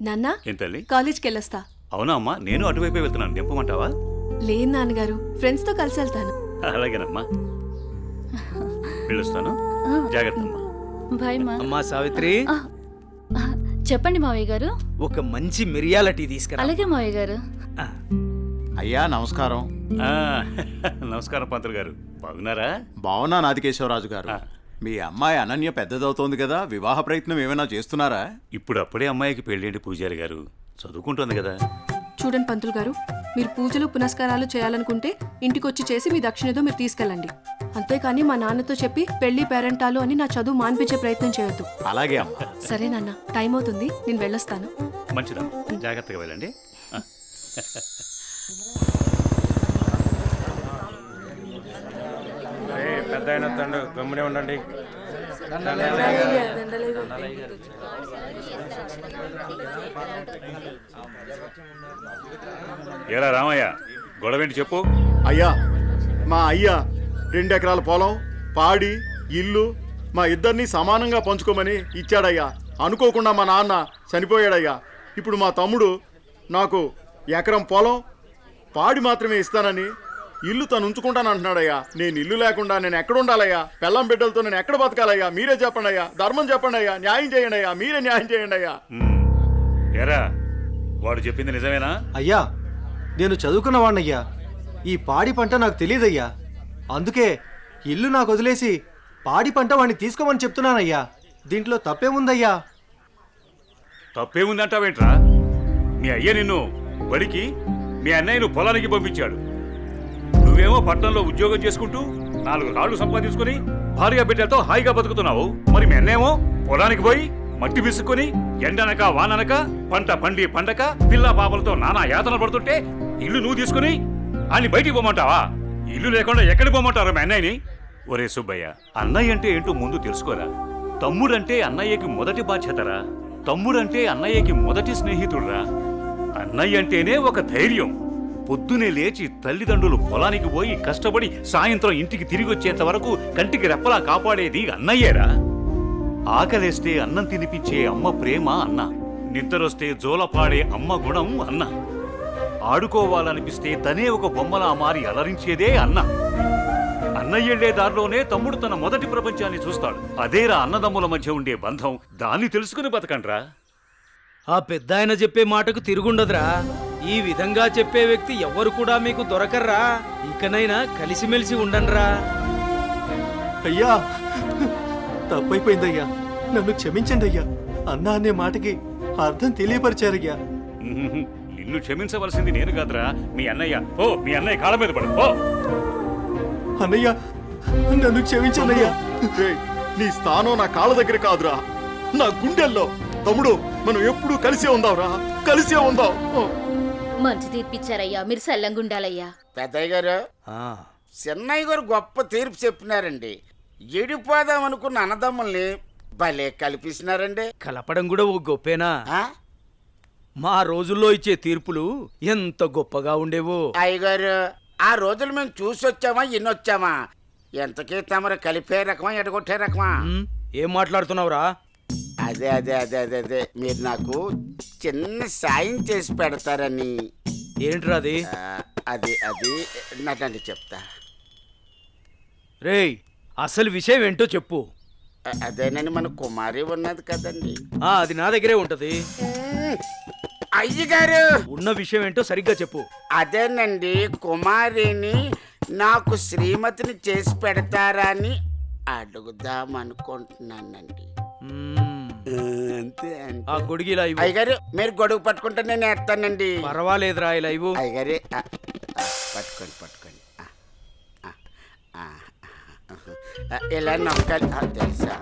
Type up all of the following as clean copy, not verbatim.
నాన్న ఏం తల్లి? కాలేజ్కి వెళ్ళొస్తా. అవునా అమ్మా, నేను అటువైపే వెళ్తున్నాను. దింపమంటావా? లేదు నాన్నగారు, ఫ్రెండ్స్ తో కలిసి వెళ్తాను. అలాగేనమ్మా, వెళ్ళొస్తాను. జాగ్రత్త అమ్మా. బాయ్ మా. అమ్మా సావిత్రి, చెప్పండి మావయ్య గారు. ఒక మంచి మిరియాల టీ తీసుకురా. అలాగే మావయ్య గారు. అయ్యా నమస్కారం. ఆ, నమస్కారం పంతులు గారు, బాగున్నారా? బావున్నా నాదికేశ్వరరాజు గారు. మీ అమ్మాయి అనన్య పెద్దదవుతోంది కదా, వివాహ ప్రయత్నం ఏమైనా చేస్తున్నారా? ఇప్పుడు అప్పుడే అమ్మాయికి పెళ్ళేంటి పూజారి గారు, చదువుకుంటుంది కదా. చూడండి పంతులు గారు, మీరు పూజలు పునస్కారాలు చేయాలనుకుంటే ఇంటికొచ్చి చేసి మీ దక్షిణతో మీరు తీసుకెళ్ళండి. అంతేకాని మా నాన్నతో చెప్పి పెళ్లి పేరెంటాలు అని నా చదువు మాన్పించే ప్రయత్నం చేయొద్దు. అలాగే అమ్మా. సరే నాన్న, టైం అవుతుంది, నేను వెళ్ళొస్తాను. మంచిదమ్మా, జాగ్రత్తగా వెళ్ళండి. పెద్ద అయిన తండ్రి గమ్మునే ఉండండి. ఏరా రామయ్య, గొడవేంటి చెప్పు. అయ్యా, మా అయ్యా 2 ఎకరాల పొలం, పాడి, ఇల్లు మా ఇద్దరిని సమానంగా పంచుకోమని ఇచ్చాడయ్యా. అనుకోకుండా మా నాన్న చనిపోయాడయ్యా. ఇప్పుడు మా తమ్ముడు నాకు ఎకరం పొలం, పాడి మాత్రమే ఇస్తానని ఇల్లు తను ఉంచుకుంటానంటున్నాడయ్యా. నేను ఇల్లు లేకుండా నేను ఎక్కడ ఉండాలయ్యా? పెళ్ళం బిడ్డలతో నేను ఎక్కడ బతకాలయ్యా? మీరే చెప్పండి అయ్యా, ధర్మం చెప్పండి అయ్యా, న్యాయం చేయండి అయ్యా, మీరే న్యాయం చేయండి అయ్యా. ఏరా, వాడు చెప్పింది నిజమేనా? అయ్యా, నేను చదువుకున్న వాణ్ణయ్యా. ఈ పాడి పంట నాకు తెలియదయ్యా. అందుకే ఇల్లు నాకు వదిలేసి పాడి పంట వాడిని తీసుకోమని చెప్తున్నానయ్యా. దీంట్లో తప్పేముందయ్యా? తప్పేముందంటావేంట్రా? మీ అయ్య నిన్ను బడికి, మీ అన్నయ్యను పొలానికి పంపించాడు. నువ్వేమో పట్టణంలో ఉద్యోగం చేసుకుంటూ 4 రాళ్లు సంపాదించుకుని భార్య బిడ్డలతో హాయిగా బతుకుతున్నావు. మరి మీ అన్నేమో పొలానికి పోయి మట్టి విసుక్కుని ఎండనక వాననక పంట పండి పండక పిల్ల పాపలతో నానా యాతన పడుతుంటే ఇల్లు నువ్వు తీసుకుని అని బయటికి పోమంటావా? ఇల్లు లేకుండా ఎక్కడికి పోమంటారు మీ అన్నయ్యని? ఒరే సుబ్బయ్య, అన్నయ్య అంటే ఏంటో ముందు తెలుసుకోరా. తమ్ముడంటే అన్నయ్యకి మొదటి బాధ్యతరా. తమ్ముడంటే అన్నయ్యకి మొదటి స్నేహితుడురా. అన్నయ్య అంటేనే ఒక ధైర్యం. పొద్దునే లేచి తల్లిదండ్రులు పొలానికి పోయి కష్టపడి సాయంత్రం ఇంటికి తిరిగి వచ్చేంత వరకు కంటికి రెప్పలా కాపాడేది అన్నయ్యేరా. ఆకలేస్తే అన్నం తినిపించే అమ్మ ప్రేమ అన్న, నిద్రొస్తే జోలపాడే అమ్మ గుణం అన్న, ఆడుకోవాలనిపిస్తే తనే ఒక బొమ్మలా మారి అలరించేదే అన్న. అన్నయ్యెళ్లే దారిలోనే తమ్ముడు తన మొదటి ప్రపంచాన్ని చూస్తాడు. అదేరా అన్నదమ్ముల మధ్య ఉండే బంధం. దాన్ని తెలుసుకుని బతకండ్రా. ఆ పెద్ద ఆయన చెప్పే మాటకు తిరుగుండదురా. ఈ విధంగా చెప్పే వ్యక్తి ఎవ్వరు కూడా మీకు దొరకర్రా. ఇకనైనా కలిసిమెలిసి ఉండండిరా. అయ్యా, తప్పైపోయిందయ్యా, నన్ను క్షమించండి అయ్యా. అన్నా అనే మాటకి అర్థం తెలియపరిచారయ్యా. నిన్ను క్షమించవలసింది నేను కాదురా, మీ అన్నయ్య. ఓ, మీ అన్నయ్య కాళ్ళ మీద పడు. ఓ అన్నయ్య, నన్ను క్షమించండియ్యా. రేయ్, నీ స్థానం నా కాళ్ళ దగ్గర కాదురా, నా గుండెల్లో. తమ్ముడు, మనం ఎప్పుడూ కలిసే ఉందాంరా, కలిసే ఉందాం. మంచి తీర్పిచ్చారయ్యా, మీరు సల్లంగుండాలయ్యా. పెద్దయ్య గారు, చిన్నయ్య గారు గొప్ప తీర్పు చెప్పినారండి. ఎడిపోదాం అనుకున్న అన్నదమ్ముల్ని భలే కల్పిస్తున్నారండి. కలపడం కూడా ఓ గొప్పేనా? మా రోజుల్లో ఇచ్చే తీర్పులు ఎంత గొప్పగా ఉండేవో. అయ్యగారు, ఆ రోజులు మేము చూసొచ్చామా ఎన్నొచ్చామా? ఎంతకీ తమరు కలిపే రకమా ఎడగొట్టే రకమా? ఏం మాట్లాడుతున్నావురా? అదే అదే అదే అదే అదే మీరు నాకు చిన్న సాయం చేసి పెడతారని. ఏంట్రా అది? అది అది నాకంటే చెప్తా. రేయ్, అసలు విషయం ఏంటో చెప్పు. అదేనని మన కుమారి ఉన్నది కదండి. అది నా దగ్గరే ఉంటది. అయ్యగారు, ఉన్న విషయం ఏంటో సరిగ్గా చెప్పు. అదేనండి, కుమారిని నాకు శ్రీమతిని చేసి పెడతారా అని అడుగుదామనుకుంటున్నానండి. అంతే అంతే. ఆ గొడుగు ఇలా ఇవ్వు. అయ్యగారు, మీరు గొడుగు పట్టుకుంటే నేను వేస్తానండి. పర్వాలేదురా, ఇలా ఇవ్వు. అయ్యగారి పట్టుకోండి పట్టుకోండి. ఇలా నమ్మకాలి తెలుసా?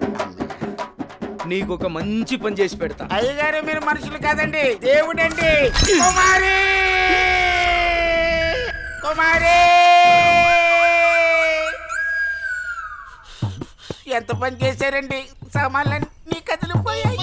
నీకొక మంచి పని చేసి పెడతా. అయ్యగారు, మీరు మనుషులు కాదండి, దేవుడండి. కుమారి, కుమారి, ఎంత పని చేశారండి? సామాన్లన్నీ కదిలిపోయాయి.